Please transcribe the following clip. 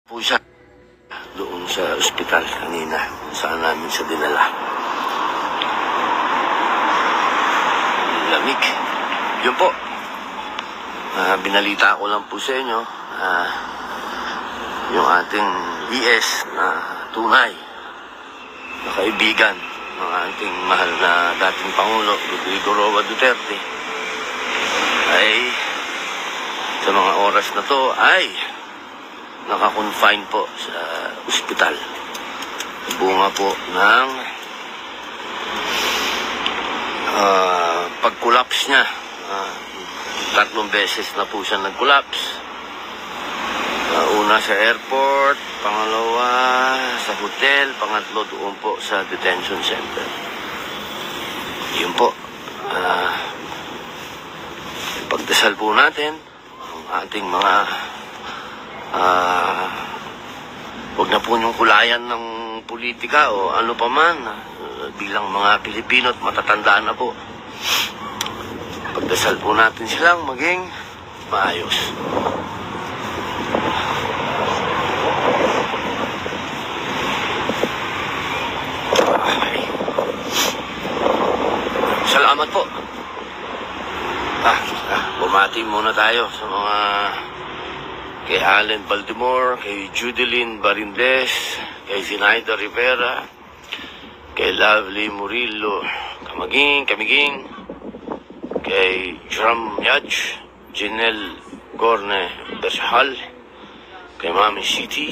Po siya doon sa ospital kanina kung saan namin siya dinala. Lamig. Yun po. Binalita ko lang po sa inyo yung ating ES na tunay na kaibigan ng ating mahal na dating Pangulo Rodrigo Roa Duterte ay sa mga oras na to ay naka-confine po sa ospital. Bunga po ng pag-collapse niya. 3 beses na po siya nag-collapse. Una sa airport, pangalawa sa hotel, pangatlo doon po sa detention center. Yun po. Pagdasal po natin ang ating mga huwag na po yung kulayan ng politika o ano pa man, bilang mga Pilipino at matatandaan na po. Pagdasal po natin silang maging maayos. Salamat po. Bumati muna tayo sa mga kay Allen Baltimore, kay Judeline Barindes, kay Zinaida Rivera, kay Lovely Murillo Kamiging, kay Jram Yaj, Janelle Gorne Bershal, kay Mami City,